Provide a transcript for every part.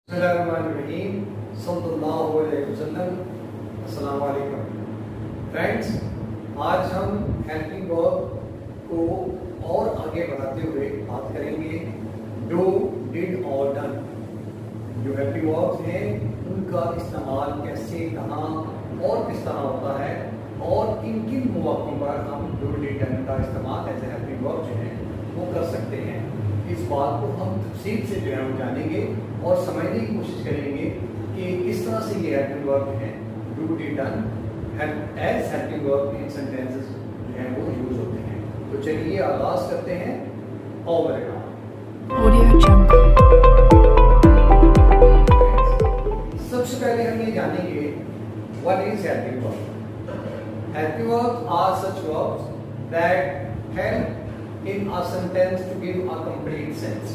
बिस्मिल्लाहिर्रहमानिर्रहीम सल्लल्लाहु अलैहि वसल्लम। अस्सलाम वालेकुम फ्रेंड्स, आज हम हेल्पिंग वर्ब को और आगे बढ़ाते हुए बात करेंगे डू, डिड और डन। जो हेल्पिंग वर्ब्स हैं उनका इस्तेमाल कैसे, कहाँ और किस तरह होता है और किन किन मौक़ों पर हम डू, डिड, डन का इस्तेमाल एज ए हेल्पिंग वर्ब जो है वो कर सकते हैं। इस बात को हम तफसील से जो है हम जानेंगे और समझने की कोशिश करेंगे कि किस तरह से ये हेल्पिंग वर्ब है do, did, done as helping verb in sentences जो है वो यूज होते हैं। तो चलिए आगाज करते हैं। Audio Jungle। सबसे पहले हम ये जानेंगे what is helping verb. Helping verbs are such verbs that help in a sentence to give a complete sense।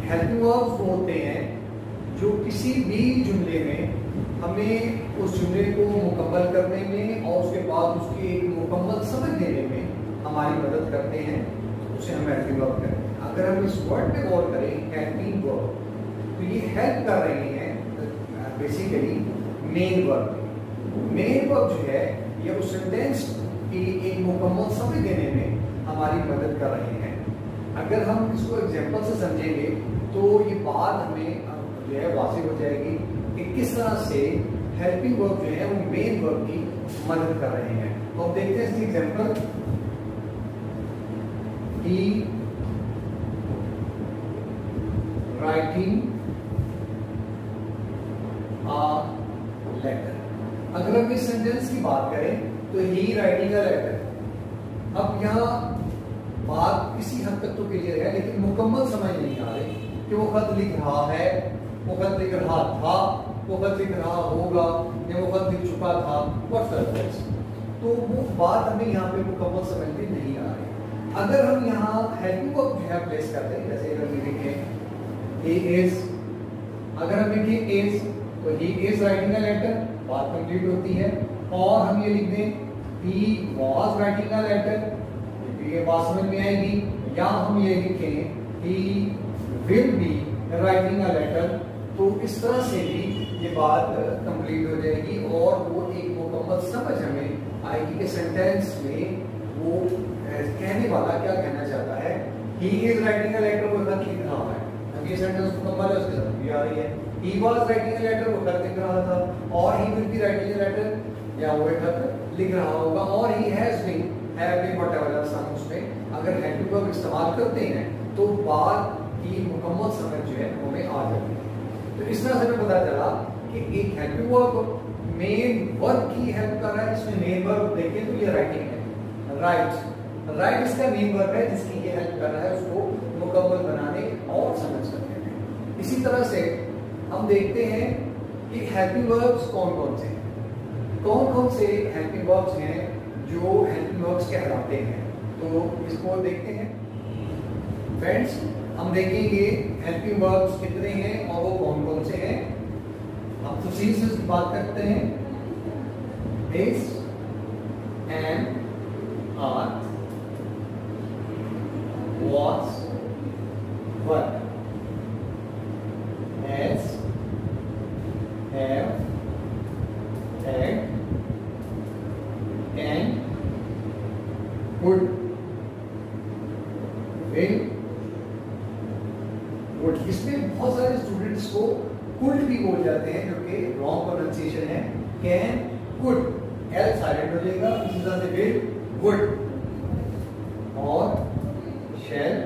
Helping verbs वो होते हैं जो किसी भी जुमले में हमें उस जुमले को मुकम्मल करने में और उसके बाद उसकी एक मुकम्मल समझ देने में हमारी मदद करते हैं। उसे हम हेल्पिंग वर्ब कहते हैं। अगर हम इस वर्ड पे गौर करें हेल्पिंग वर्ब, तो ये हेल्प कर रहे हैं basically main verb. Main verb जो है ये उस सेंटेंस की एक मुकम्मल समझ देने में हमारी मदद कर रहे हैं। अगर हम इसको एग्जांपल से समझेंगे तो ये बात हमें जो है वाज़ेह हो जाएगी कि किस तरह से हेल्पिंग वर्ब जो है वो मेन वर्ब की मदद कर रहे हैं। तो अब देखते हैं इसकी example. He writing a letter. अगर हम इस सेंटेंस की बात करें तो ही राइटिंग अ लेटर। अब यहाँ बात किसी हद तक तो क्लियर है, लेकिन मुकम्मल समझ नहीं आ रही कि वो खत लिख रहा है, वो खत लिख रहा था, वो खत लिख रहा होगा या वो खत लिख चुका था। व्हाट्स तो वो बात हमें यहाँ पे मुकम्मल समझ में नहीं आ रही। अगर हम यहाँ हेल्पिंग वर्ब जो है प्लेस करते हैं, जैसे अगर हम लिखें ही इज, अगर हम लिखें इज तो he is writing a letter, बात कंप्लीट होती है। और हम ये लिख दें he was writing a letter, ये बात समझ में आएगी। या हम ये लिखें he will be writing a letter, तो इस तरह से भी ये बात कंप्लीट हो जाएगी और वो एक मुकम्मल समझ हमें आएगी कि सेंटेंस में वो कहने वाला क्या कहना चाहता है। he is writing a letter, वो खत लिख रहा है। अब ये सेंटेंस मुकम्मल है, उसके साथ भी आ रही है। he was writing a letter, वो खत लिख रहा था। और he will be writing a letter, या वो खत लिख रहा होगा। और he has been, have been, whatever else हम उसमें अगर हेल्पिंग वर्ब इस्तेमाल करते हैं तो बात की मुकम्मल समझ जो है हमें आ जाती है। तो इस तरह से हमें पता चला कि एक हेल्पिंग वर्ब मेन वर्ब की हेल्प कर रहा है। इसमें मेन वर्ब देखें तो ये राइटिंग है, राइट। राइट इसका मेन वर्ब है जिसकी ये हेल्प कर रहा है उसको मुकम्मल बनाने और समझ करने में। इसी तरह से हम देखते हैं कि हेल्पिंग वर्ब्स कौन कौन से हैं। कौन कौन से हेल्पिंग वर्ब्स हैं जो हेल्पिंग वर्ब्स कहलाते हैं, तो इसको देखते हैं फ्रेंड्स। हम देखेंगे हेल्पिंग वर्ब्स कितने हैं और वो कौन कौन से हैं। हम तफसील से बात करते हैं। Is, am, are, was, were, has, have, had, can, would, will, would। इसमें बहुत सारे स्टूडेंट्स को could भी बोल जाते हैं जो कि रॉन्ग प्रोनाउंसिएशन है। can, could, l साइलेंट हो जाएगा। इसी तरह से will, would और shall,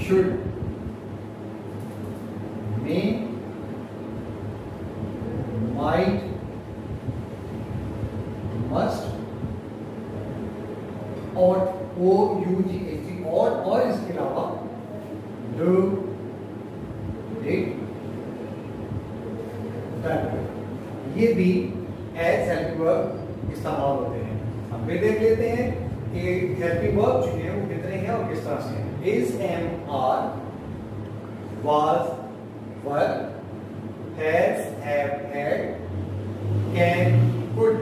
should, may, might, must, ought, o, u, g, h, t और इसके अलावा do, did, done, ये भी एज हेल्पिंग वर्ब इस्तेमाल होते हैं। हम फिर देख लेते हैं कि हेल्पिंग वर्ब जो है वो कितने हैं और किस तरह से हैं। Is, am, are, was, were, has, have, had, can, could,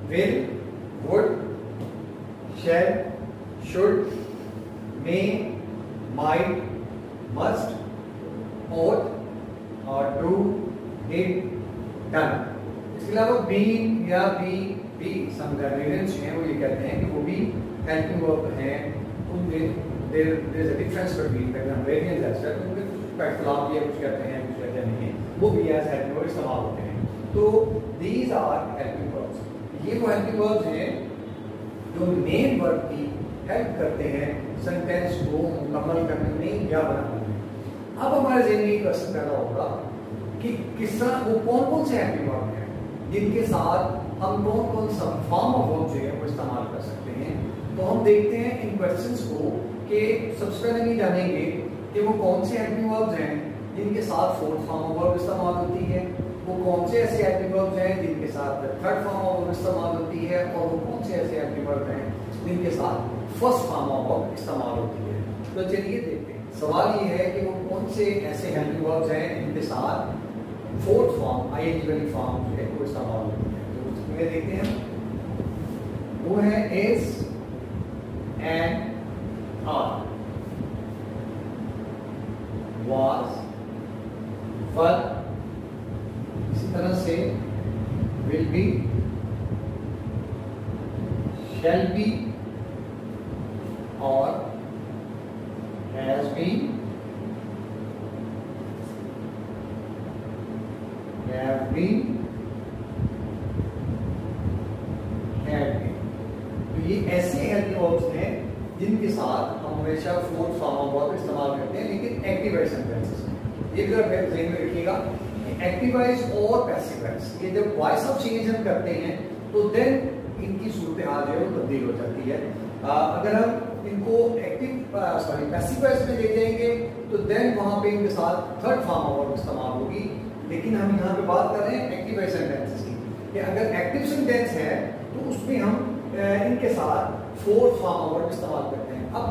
will, would, shall, should, may, might, must, ought, और डू, डिड, डन। इसके अलावा बीन या बी सम ग्रेडिएंट्स हैं वो ये कहते हैं कि वो भी हेल्पिंग वर्ब हैं, उनमें there is a difference between them variants as well, उनमें कुछ इख्तिलाफ भी है, कुछ कहते हैं कुछ कहते नहीं है, वो भी एज हेल्पिंग वर्ब इस्तेमाल होते हैं। तो दीज आर हेल्पिंग वर्ब्स। ये वो हेल्पिंग वर्ब्स हैं जो मेन वर्ब की हेल्प करते हैं सेंटेंस को मुकम्मल करने में या बनाने में। अब हमारे ज़हन में एक क्वेश्चन पैदा होगा कि किस तरह वो कौन कौन से हेल्पिंग वर्ब हैं जिनके साथ हम कौन कौन सा फॉर्म ऑफ वर्ब जो है वो इस्तेमाल कर सकते हैं। तो हम देखते हैं इन क्वेश्चंस को कि सबसे पहले हम ये जानेंगे कि वो कौन से हेल्पिंग वर्ब्स हैं जिनके साथ फोर्थ फॉर्म ऑफ वर्ब इस्तेमाल होती है, वो कौन से ऐसे हेल्पिंग वर्ब्स हैं जिनके साथ थर्ड फॉर्म ऑफ वर्ब इस्तेमाल होती है, और वो कौन से ऐसे हेल्पिंग वर्ब हैं जिनके साथ फर्स्ट फॉर्म ऑफ वर्ब इस्तेमाल होती है। तो चलिए देखते हैं। सवाल ये है कि वो कौन से ऐसे हेल्पिंग वर्ब्स हैं जिनके साथ फोर्थ फॉर्म आईएनजी वाली फॉर्म जो है वो इस्तेमाल होती है। तो उसमें देखते हैं, वो है इज एंड आर, वाज, वर, इसी तरह से विल बी, शैल बी, और has been, have been, had been। तो ये ऐसे हेल्पिंग वर्ब्स हैं जिनके साथ हम हमेशा फोर्थ फॉर्म ऑफ वर्ब इस्तेमाल करते हैं, लेकिन एक्टिव वॉइस सेंटेंसेस में। ये भी आप ध्यान में रखिएगा कि एक्टिव वॉइस और पैसिव वॉइस, ये जब वॉइस ऑफ चेंज हम करते हैं तो देन इनकी सूरत हाल जो है वो तब्दील हो जाती है। अगर हम इनको पैसिव वॉइस में ले जाएंगे तो देन वहां पे इनके साथ थर्ड फॉर्म ऑफ वर्ब इस्तेमाल होगी, लेकिन हम यहाँ पे बात कर रहे हैं एक्टिव वॉइस सेंटेंसेस की कि अगर एक्टिव सेंटेंस है तो उसमें हम इनके साथ फोर्थ फॉर्म ऑफ वर्ब इस्तेमाल करते हैं। अब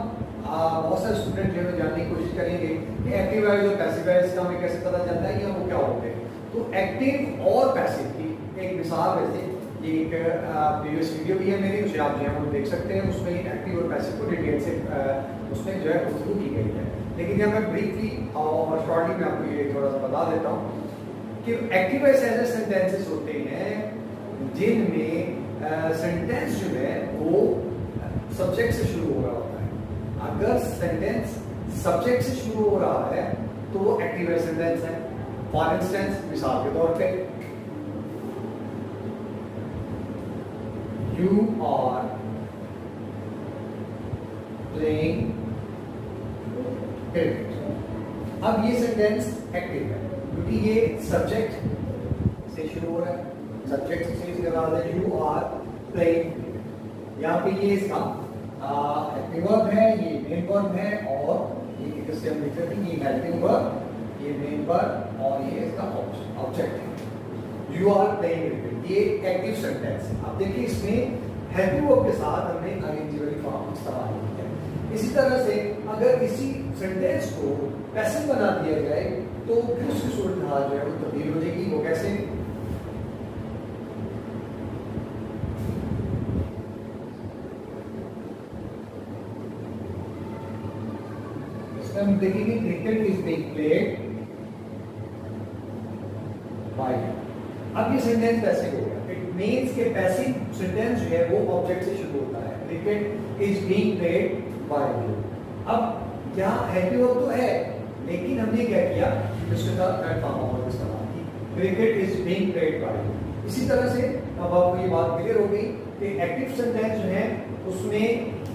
बहुत सारे स्टूडेंट जो है जानने की कोशिश करेंगे कि एक्टिव वॉइस और पैसिव वॉइस का हमें कैसे पता चलता है या वो क्या होते हैं। तो एक्टिव और पैसिव की एक मिसाल वैसे ये एक प्रीवियस वीडियो भी है मेरी, उसे आप जो है वो देख सकते हैं। उसमें एक्टिव और पैसिव को डिटेल से उसमें जो है गुफ्तगू की गई है, लेकिन यहाँ मैं ब्रीफली और शॉर्टली मैं आपको ये थोड़ा सा बता देता हूँ कि एक्टिव वॉइस ऐसे सेंटेंसेस होते हैं जिनमें सेंटेंस जो है वो सब्जेक्ट से शुरू हो रहा होता है। अगर सेंटेंस सब्जेक्ट से शुरू हो रहा है तो वो एक्टिव वॉइस सेंटेंस है। फॉर इंस्टेंस, मिसाल के तौर पे, You are playing cricket। अब ये सेंटेंस एक्टिव है क्योंकि ये सब्जेक्ट से शुरू हो रहा है, सब्जेक्ट से चीज कर रहा है। You are playing cricket, यहाँ पे ये इसका एक्टिव वर्ब है, ये मेन वर्ब है, और ये किससे हम लिख सकते हैं, ये हेल्पिंग वर्ब, ये मेन वर्ब, और ये इसका ऑब्जेक्ट है। You are playing cricket, ये एक्टिव सेंटेंस है। अब देखिए इसमें हेल्पिंग वर्ब के साथ हमने आईएनजी वाली फॉर्म इस्तेमाल की है। इसी तरह से अगर इसी सेंटेंस को पैसिव बना दिया जाए तो फिर उसकी सूरत हाल जो है वो तब्दील हो जाएगी। वो कैसे? इसमें हम देखेंगे cricket is being played bye. अब ये सेंटेंस पैसिव हो गया। इट मींस के पैसिव सेंटेंस जो है वो ऑब्जेक्ट से शुरू होता है। Cricket is being played by you. अब यहाँ हेल्पिंग वर्ब तो है, लेकिन हमने क्या किया, इसके साथ थर्ड फॉर्म ऑफ वर्ब इस्तेमाल की, cricket is being played by you. इसी तरह से अब आपको ये बात क्लियर हो गई कि एक्टिव सेंटेंस जो है उसमें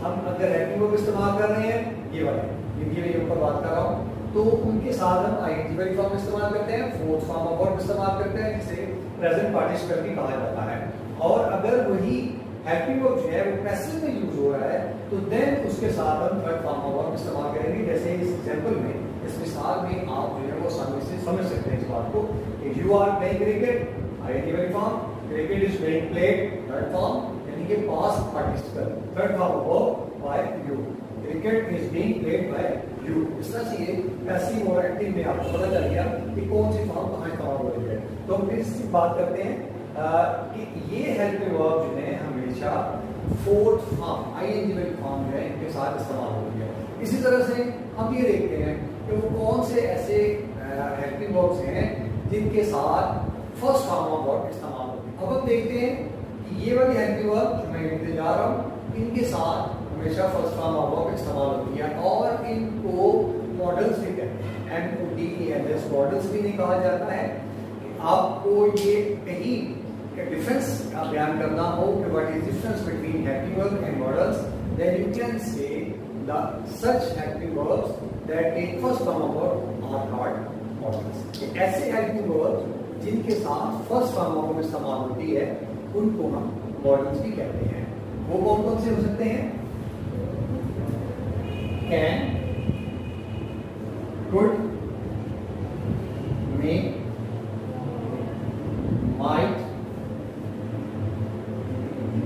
हम अगर हेल्पिंग वर्ब इस्तेमाल कर रहे हैं, ये वाले ये ऊपर बात कर रहा हूँ, तो उनके साथ हम आईएनजी वाली फॉर्म इस्तेमाल करते हैं, फोर्थ फॉर्म ऑफ वर्ब इस्तेमाल करते हैं, जिसे प्रेजेंट पार्टिसिपल भी कहा जाता है। और अगर वही हेल्पिंग वर्ब जो है वो पैसिव में यूज हो रहा है तो देन उसके साथ हम थर्ड फॉर्म ऑफ वर्ब इस्तेमाल करेंगे। जैसे इस एग्जांपल में, इस मिसाल में आप जो है वो आसानी से समझ सकते हैं इस बात को कि you are playing cricket, I N G वाली form, cricket is being played third form, यानी कि past participle, third form of verb by you, cricket is being played by you. इस तरह से ये पैसिव और एक्टिव में आपको पता चल गया कि कौन सी फॉर्म कहाँ इस्तेमाल हो रही है। तो हम फिर बात करते हैं कि ये हेल्पिंग वर्ब जो है हमेशा फोर्थ फॉर्म आईएनजी वाली फॉर्म जो है इनके साथ इस्तेमाल होती है। इसी तरह से हम ये देखते हैं कि वो कौन से ऐसे हेल्पिंग वर्ब्स हैं जिनके साथ फर्स्ट फॉर्म ऑफ वर्ब इस्तेमाल होती है। अब हम देखते हैं कि ये वाली हेल्पिंग वर्ब जो मैं लिखने जा रहा हूँ इनके साथ हमेशा फर्स्ट फॉर्म ऑफ वर्ब इस्तेमाल होती है और इनको मॉडल्स भी कहते हैं। MODELS मॉडल्स भी नहीं कहा जाता है। आपको ये कहीं डिफरेंस का बयान करना हो कि what is difference between helping verb and modals, then you can say the such helping verbs that take first form of verb are called modals. ऐसे हेल्पिंग वर्ब्स जिनके साथ फर्स्ट फॉर्म ऑफ वर्ब इस्तेमाल होती है उनको हम models भी कहते हैं। वो कौन कौन से हो सकते हैं? Can, could, may, might,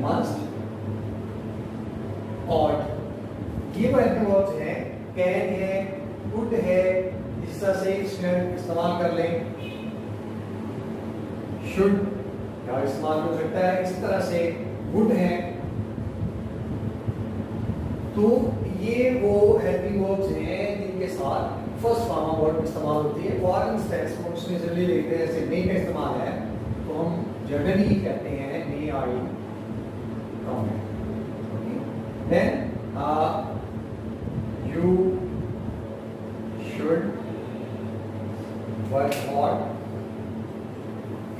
must, ought। ये वो हेल्पिंग वर्ब्स हैं। कैन है, कुड है, इस तरह से इसमें इस्तेमाल कर लें। शुड का इस्तेमाल हो सकता है इस तरह से। वुड है। तो ये वो हेल्पिंग वर्ब्स हैं जिनके साथ फर्स्ट फॉर्म ऑफ वर्ब इस्तेमाल होती है। फॉर इंस्टेंस हम उसमें जनरली देखते हैं जैसे मे का इस्तेमाल है तो हम जनरली कहते हैं may I come. Then you should work hard।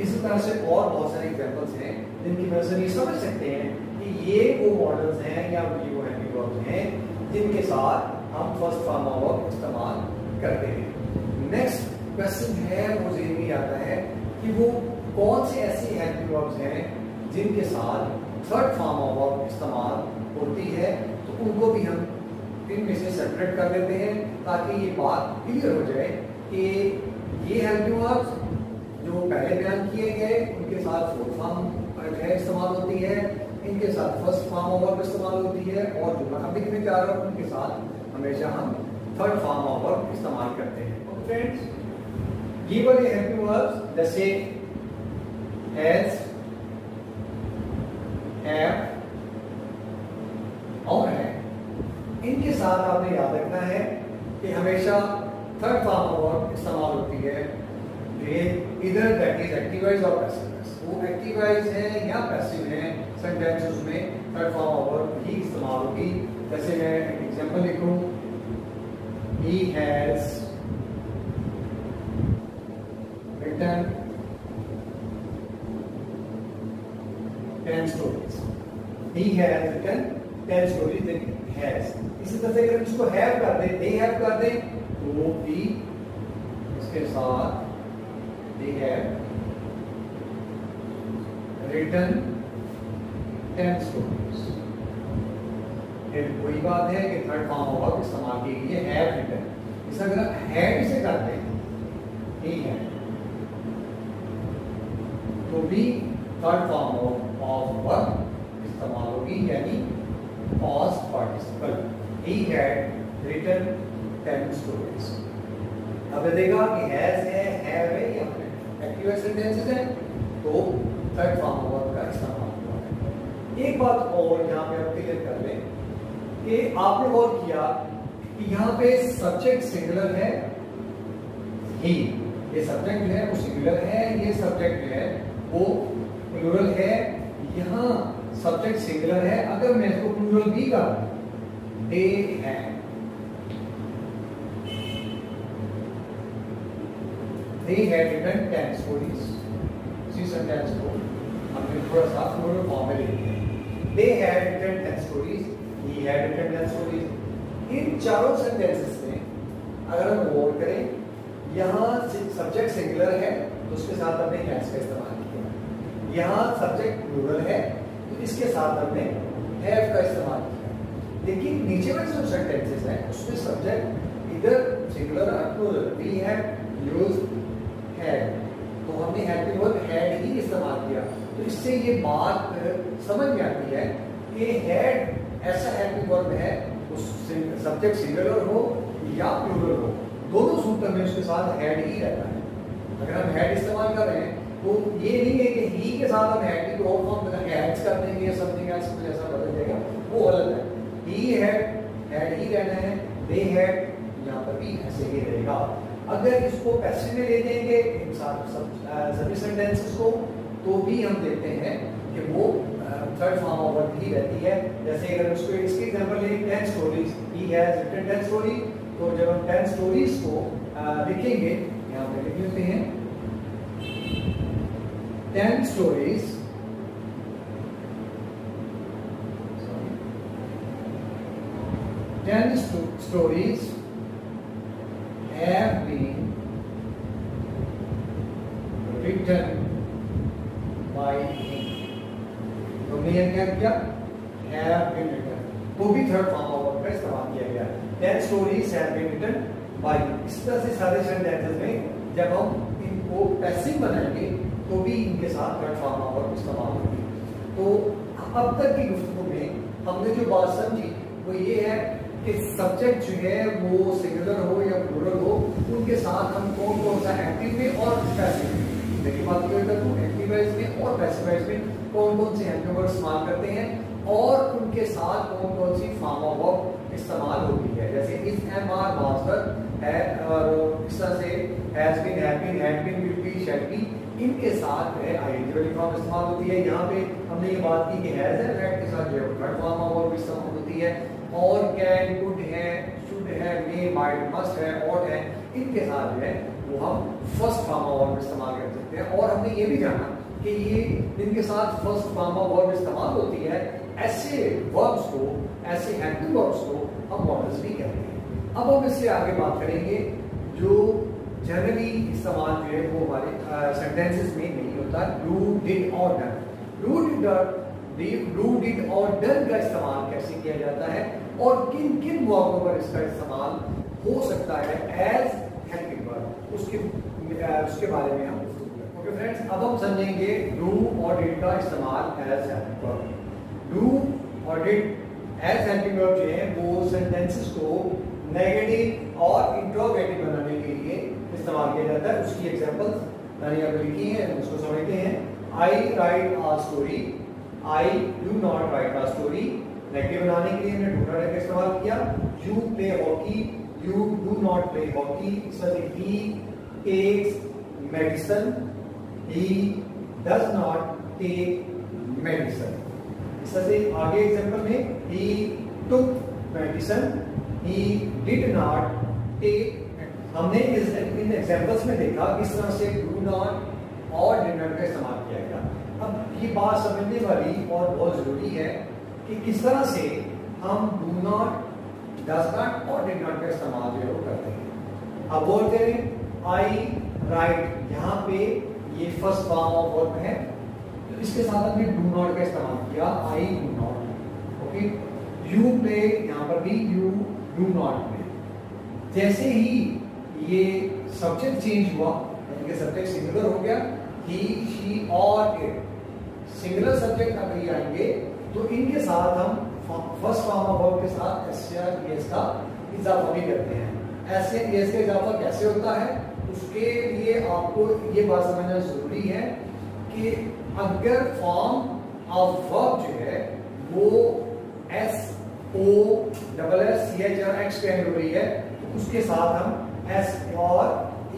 इसी तरह से और बहुत सारे एग्जांपल्स हैं जिनकी वजह से ये समझ सकते हैं कि ये वो मॉडल्स हैं या ये वो हेल्पिंग वर्ब्स हैं जिनके साथ हम फर्स्ट फॉर्म ऑफ वर्ब इस्तेमाल करते हैं। नेक्स्ट क्वेश्चन है वो ज़हन में आता है कि वो कौन से ऐसी हेल्पिंग वर्ब्स हैं जिनके साथ थर्ड फॉर्म ऑफ वर्ब इस्तेमाल होती है। तो उनको भी हम इनमें से सेपरेट कर देते हैं ताकि ये बात क्लियर हो जाए कि ये हेल्पिंग वर्ब्स जो पहले बयान किए गए उनके साथ फोर्थ फॉर्म है इस्तेमाल होती है, इनके साथ फर्स्ट फॉर्म ऑफ वर्ब इस्तेमाल होती है और जो मैं अभी लिखने जा रहा हूँ उनके साथ हमेशा हम थर्ड फॉर्म ऑफ वर्ब इस्तेमाल करते हैं। तो फ्रेंड्स ये वाले हेल्पिंग वर्ब्स जैसे हैज, हैव और है, इनके साथ आपने याद रखना है कि हमेशा थर्ड फॉर्म ऑफ वर्ब इस्तेमाल होती है। इधर दैट इज एक्टिवाइज और पैसिव। वो एक्टिवाइज है या पैसिव है सेंटेंसेस में थर्ड फॉर्म ऑफ वर्ब ही इस्तेमाल होगी। जैसे मैं एग्जांपल लिखूं, he has written 10 stories। he has written 10 stories। then has इसी तरह से अगर इसको have कर दें, they have कर दें तो भी इसके साथ they have written 10 stories। फिर वही बात है कि थर्ड फॉर्म ऑफ वर्ब इस्तेमाल की गई है have written। इसे अगर had से करते हैं he had तो भी थर्ड फॉर्म ऑफ वर्ब इस्तेमाल होगी यानी past participle। he had written 10 stories। अब देखा कि has है, have है या एक्टिव सेंटेंसेस है तो थर्ड फॉर्म ऑफ वर्ब का इस्तेमाल हुआ है। एक बात और यहाँ पे आप क्लियर कर लें कि आपने गौर किया कि यहाँ पे सब्जेक्ट सिंगुलर है ही। ये सब्जेक्ट जो है वो सिंगुलर है, ये सब्जेक्ट जो है वो प्लूरल है। यहाँ सब्जेक्ट सिंगुलर है, अगर मैं इसको प्लूरल भी कर दे है they had written 10 stories। इसी सेंटेंस को हमने थोड़ा सा प्लूरल फॉर्म में लिख दिया। they had written 10 stories, he had written 10 stories। इन चारों सेंटेंसेस में अगर हम गौर करें यहाँ सब्जेक्ट सिंगुलर है तो उसके साथ हमने हैज का इस्तेमाल किया। यहाँ सब्जेक्ट प्लूरल है तो इसके साथ हमने हैव का इस्तेमाल किया। लेकिन नीचे वाले जो सेंटेंसेस हैं उसमें सब्जेक्ट इधर सिंगुलर और plural. We have used had तो हमने हेल्पिंग वर्ब हैड ही इस्तेमाल किया। तो इससे ये बात समझ में आती है कि हैड ऐसा हेल्पिंग वर्ब है उस सब्जेक्ट सिंगुलर हो या प्लूरल हो, दोनों सूत्र में उसके साथ हैड ही रहता है। अगर हम हैड इस्तेमाल कर रहे हैं तो ये नहीं है कि ही के साथ हम हैड की और फॉर्म में हैड्स कर देंगे या समथिंग एल्स कुछ ऐसा बदल जाएगा, वो गलत है। ही हैड ही रहना है, दे हैड पर भी ऐसे ही रहेगा। अगर इसको पैसिव में ले देंगे सभी सेंटेंसेस को, तो भी हम देखते हैं कि वो थर्ड फॉर्म ऑफ वर्ब ही रहती है। जैसे अगर उसको इसके एग्जांपल ले 10 stories, he has written 10 story, तो जब हम 10 स्टोरीज को लिखेंगे, यहाँ पे लिख लेते हैं 10 stories, 10 stories have been written by him। तो मेन क्या किया, have been written, तो भी थर्ड फॉर्म ऑफ वर्ब का इस्तेमाल किया गया। 10 stories have been written by। इस तरह से सारे सेंटेंसेस में जब हम इनको पैसिव बनाएंगे तो भी इनके साथ थर्ड फॉर्म ऑफ वर्ब इस्तेमाल होगी। तो अब तक की गुफ्तगू में हमने जो बात समझी वो ये है कि सब्जेक्ट जो है वो सिंगुलर हो या प्लूरल हो, उनके साथ हम कौन कौन सा एक्टिव में और पैसिव में, देखिए बात करें तो एक्टिव वाइज में और पैसिव वाइज में कौन कौन से हेल्पिंग वर्ड इस्तेमाल करते हैं और उनके साथ कौन कौन सी फॉर्म ऑफ वर्ब इस्तेमाल होती है। जैसे इज, एम, आर, मास्टर है, और इस तरह से has been, have been, had been, will be, shall be, इनके साथ जो है आईएनजी वाली फॉर्म इस्तेमाल होती है। यहाँ पे हमने ये बात की कि हैज है, हैड के साथ जो है थर्ड फॉर्म ऑफ वर्ब इस्तेमाल होती है, और कैन, कुड है, शुड है, मे, माइट, मस्ट है, ऑट है, इनके साथ जो है वो हम फर्स्ट फॉर्म ऑफ वर्ब इस्तेमाल कर सकते हैं। और हमने ये भी जाना कि ये इनके साथ फर्स्ट फॉर्म ऑफ वर्ब इस्तेमाल होती है, ऐसे वर्ब्स को, ऐसे हेल्पिंग वर्ब्स को हम मॉडल्स भी कहते हैं। अब हम इससे आगे बात करेंगे जो जनरली इस्तेमाल जो है वो हमारे सेंटेंसेस में नहीं होता, डू, डिड और डन। डू, डिड और डन का इस्तेमाल कैसे किया जाता है और किन किन वर्बों पर इसका इस्तेमाल हो सकता है एज हेल्पिंग वर्ब, उसके बारे में हम ओके फ्रेंड्स। अब हम समझेंगे डू और डिड का इस्तेमाल एज हेल्पिंग वर्ब। डू और डिड एज हेल्पिंग वर्ब जो है वो सेंटेंसेस को नेगेटिव और इंट्रोगेटिव बनाने के लिए इस्तेमाल किया जाता है। उसकी एग्जांपल्स मैंने यहाँ पे लिखी है, उसको समझते हैं। I write a story, I do not write a story. Negative बनाने के लिए हमने डू नॉट का इस्तेमाल किया। You play hockey, you do not play hockey. He takes medicine, he does not take medicine. इस तरह से आगे एग्जांपल में he took medicine, he did not take। हमने इन एग्जांपल्स में देखा किस तरह से do not और did not का इस्तेमाल किया गया। अब ये बात समझने वाली और बहुत जरूरी है कि किस तरह से हम do not, does not और did not का इस्तेमाल जो है वो करते हैं। अब बोलते हैं I write, यहाँ पे ये फर्स्ट फॉर्म ऑफ वर्ब है, तो इसके साथ हमने do not का इस्तेमाल किया, I do not। Okay, you play, यहाँ पर भी you do not play। जैसे ही ये सब्जेक्ट चेंज हुआ, यानी कि सब्जेक्ट सिंगुलर हो गया, ही, शी और इट, सिंगुलर सब्जेक्ट अगर ये आएंगे तो इनके साथ हम फर्स्ट फॉर्म ऑफ वर्ब के साथ एस या एस का इजाफा भी करते हैं। एस या एस का इजाफा कैसे होता है, उसके लिए आपको ये बात समझना जरूरी है कि अगर फॉर्म ऑफ वर्ब जो है वो एस, ओ, डबल एस, सी एच और एक्स पे एंड हो रही है, तो उसके साथ हम एस और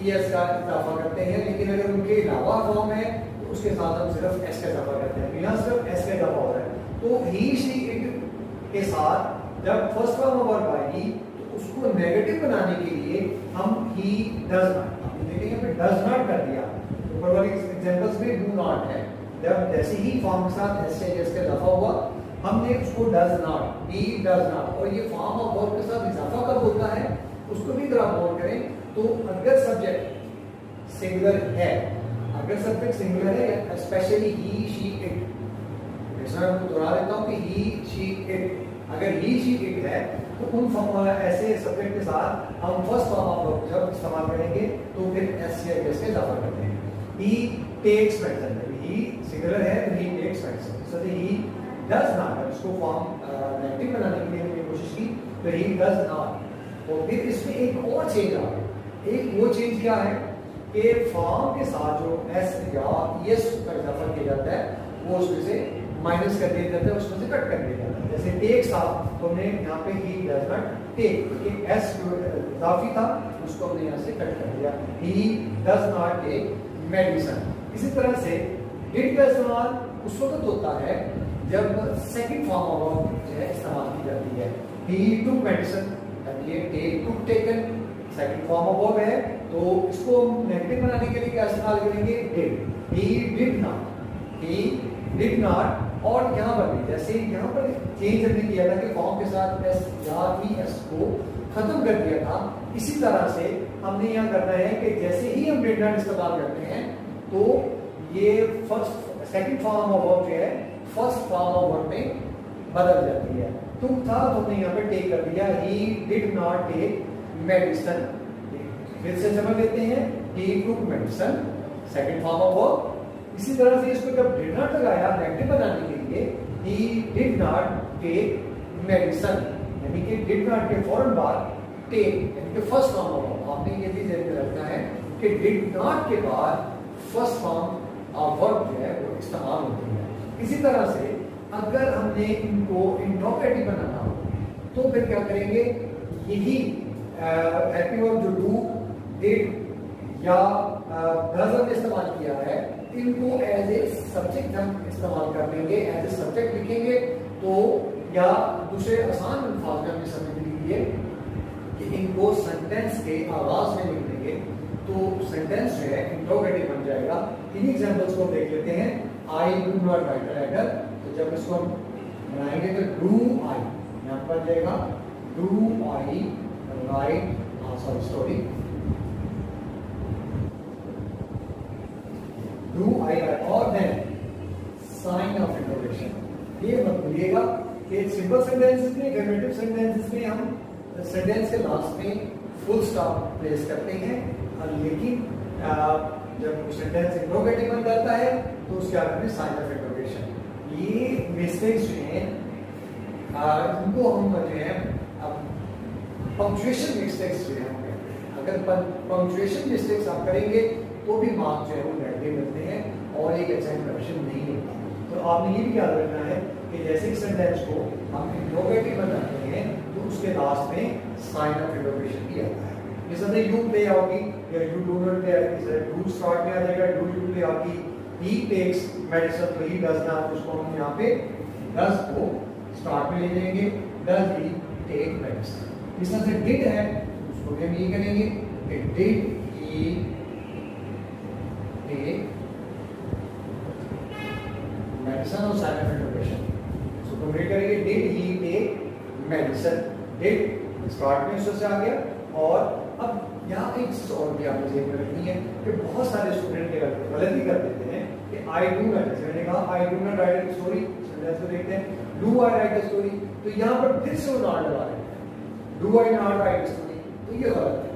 ई एस का इजाफा करते हैं। लेकिन अगर उनके अलावा फॉर्म है तो उसके साथ हम सिर्फ एस का इजाफा करते हैं। यहाँ सिर्फ एस का इजाफा हो रहा है। तो ही, शी, इट के साथ जब फर्स्ट फॉर्म ऑफ वर्ब आएगी तो उसको नेगेटिव बनाने के लिए हम ही, डज नॉट, आप देखेंगे पे डज नॉट कर दिया। ऊपर वाले एग्जांपल्स में डू नॉट है, जब जैसे ही फॉर्म के साथ एस या एस का इजाफा हुआ हमने उसको does not, he does not, और ये फॉर्म ऑफ वर्ब के साथ इजाफा कब होता है उसको भी अगर आप नोट करें तो अगर सब्जेक्ट सिंगुलर है, अगर सब्जेक्ट सिंगुलर है, स्पेशली ही, शी, इट, मैं दोहरा देता हूं कि ही, शी, इट, अगर ही, शी, इट है तो उन ऐसे सब्जेक्ट के साथ हम फर्स्ट फॉर्म ऑफ वर्ब जब इस्तेमाल करेंगे तो फिर एस या एस का इजाफा करते हैं। He takes medicine, he singular है तो he takes medicine. So he does not, उसको फॉर्म नेगेटिव बनाने के लिए हमने कोशिश की तो ही डज नॉट। और फिर इसमें एक और चेंज आ गया। एक वो चेंज क्या है कि फॉर्म के साथ जो एस या एस का इजाफा किया जाता है वो उसमें से माइनस कर दिया जाता है, उसमें से कट कर दिया जाता है। जैसे टेक्स आप, तो हमने यहाँ पे ही डज नॉट टेक, ये एस इजाफी था उसको हमने यहाँ से कट कर दिया। He does not take medicine. इसी तरह से डिड का इस्तेमाल उस वक्त होता है जब सेकंड फॉर्म ऑफ जो है इस्तेमाल की जाती है। ही टुक मेडिसिन, अब ये take took taken second form of verb है, तो इसको नेगेटिव बनाने के लिए क्या इस्तेमाल करेंगे? Did. He did not, he did not. और यहाँ पर भी जैसे यहाँ पर चेंज हमने किया था कि फॉर्म के साथ एस या ई एस को खत्म कर दिया था, इसी तरह से हमने यहाँ करना है कि जैसे ही हम डिड नॉट इस्तेमाल करते हैं तो ये first second form of verb जो है फर्स्ट फॉर्म ऑफ वर्ब में बदल जाती है। तुम था तो हमने यहाँ पे टेक कर दिया, he did not take medicine. फिर से समझ लेते हैं, he took medicine second form of verb. इसी तरह से इसको जब डिड नॉट लगाया नेगेटिव बनाने के लिए, he did not take medicine, यानी कि डिड नॉट के फौरन बाद टेक यानी कि फर्स्ट फॉर्म ऑफ वर्ब। आपने ये भी ध्यान रखना है कि डिड नॉट के बाद फर्स्ट फॉर्म ऑफ वर्ब जो है वो इस्तेमाल होती है। इसी तरह से अगर हमने इनको इंट्रोगेटिव बनाना हो तो फिर क्या करेंगे? यही हैप्पी वर्ब जो डू, डिड या डज हमने इस्तेमाल किया है, इनको एज ए सब्जेक्ट हम इस्तेमाल कर लेंगे, एज ए सब्जेक्ट लिखेंगे। तो या दूसरे आसान अल्फाज में हमने समझने के लिए कि इनको सेंटेंस के आगाज में लिख देंगे तो सेंटेंस जो है इंट्रोगेटिव बन जाएगा। इन एग्जांपल्स को देख लेते हैं। I do not write a letter, तो जब इसको हम बनाएंगे तो डू आई यहाँ पर जाएगा, do I right story, do I right. और देन साइन ऑफ इंट्रोगेशन। ये मत भूलिएगा कि सिंपल सेंटेंसेस में, अफर्मेटिव सेंटेंसेस में हम सेंटेंस के लास्ट में फुल स्टॉप प्लेस करते हैं, लेकिन जब सेंटेंस इंट्रोगेटिव बन जाता है तो उसके आगे में साइन ऑफ इंट्रोगेशन। ये मिस्टेक्स जो हैं इनको हम जो है पंक्चुएशन मिस्टेक्स जो है, अगर पंक्चुएशन मिस्टेक्स आप करेंगे तो भी मार्क्स जो है वो नेगेटिव मिलते हैं और एक अच्छा इंप्रेशन नहीं होता। तो आपने ये भी याद रखना है कि जैसे ही सेंटेंस को हम इंट्रोगेटिव बनाते हैं तो उसके लास्ट में साइन ऑफ इंट्रोगेशन भी आता है। जैसे यू प्ले आओगी या you do not play, do start में आ जाएगा, डू यू प्ले आओगी। ही टेक्स मेडिसिन, तो ही डज नॉट, उसको हम यहाँ पे डज को स्टार्ट में ले जाएंगे, डज ही टेक मेडिसिन। इस तरह से डिड है उसको भी हम ये करेंगे कि डिड ही टेक मेडिसिन और साइन ऑफ इंट्रोगेशन इसको कंप्लीट करेंगे। Did he take medicine, did start में उससे आ गया। और अब यहाँ एक चीज और भी आपको ध्यान रखनी है कि बहुत सारे स्टूडेंट गलती कर देते हैं कि आई डू नॉट, जैसे मैंने कहा आई do not right a story, sentence को देखते हैं do I right a story, तो यहाँ पर फिर से वो नॉट लगा रहे हैं, do I not right a story, तो ये गलत है।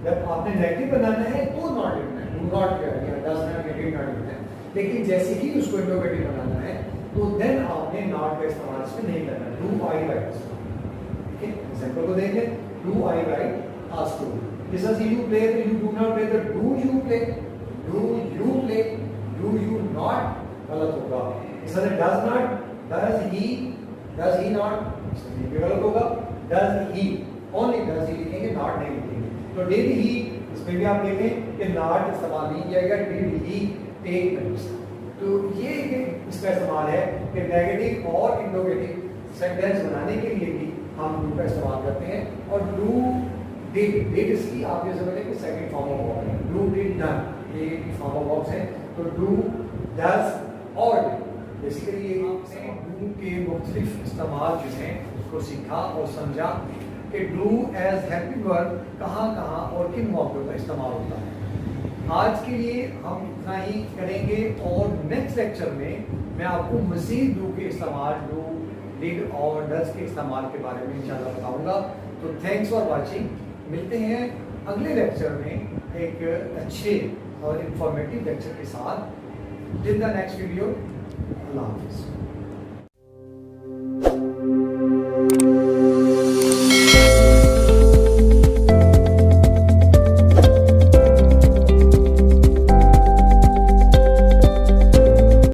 जब आपने नेगेटिव बनाना है तो नॉट लिखना है, डू नॉट क्या है, डज नॉट, नेगेटिव नॉट लिखना है। लेकिन जैसे ही उसको इंट्रोगेटिव बनाना है तो देन आपने नॉट का इस्तेमाल इसमें नहीं करना, डू आई राइट। ठीक है, एग्जांपल को देखें, do I right a story. This is you play, you do not play, the do you play, do you play, do you not, गलत होगा। इस तरह does not, does he not, ये भी गलत होगा। does he, only does he लिखेंगे, not नहीं लिखेंगे। तो did he, इसमें भी आप देखें कि not इस्तेमाल नहीं किया गया, did he take medicine। तो ये इसका इस्तेमाल है कि नेगेटिव और इंट्रोगेटिव सेंटेंस बनाने के लिए भी हम do का इस्तेमाल करते हैं। और do डिड इसकी आप ये समझें कि सेकंड फॉर्म ऑफ वर्ब है, डू डिड डन, ये फॉर्म ऑफ वर्ब्स हैं। तो डू डज और बेसिकली ये आपने डू के मुख्तलिफ इस्तेमाल जो हैं उसको सीखा और समझा कि डू एज हेल्पिंग वर्ब कहाँ कहाँ और किन मौक़ों पर इस्तेमाल होता है। आज के लिए हम इतना ही करेंगे और नेक्स्ट लेक्चर में मैं आपको मज़ीद डू के इस्तेमाल, डू डिड और डज के इस्तेमाल के बारे में इंशाल्लाह बताऊँगा। तो थैंक्स फॉर वॉचिंग। मिलते हैं अगले लेक्चर में एक अच्छे और इंफॉर्मेटिव लेक्चर के साथ। टिल द नेक्स्ट वीडियो, अल्लाह हाफ़िज़।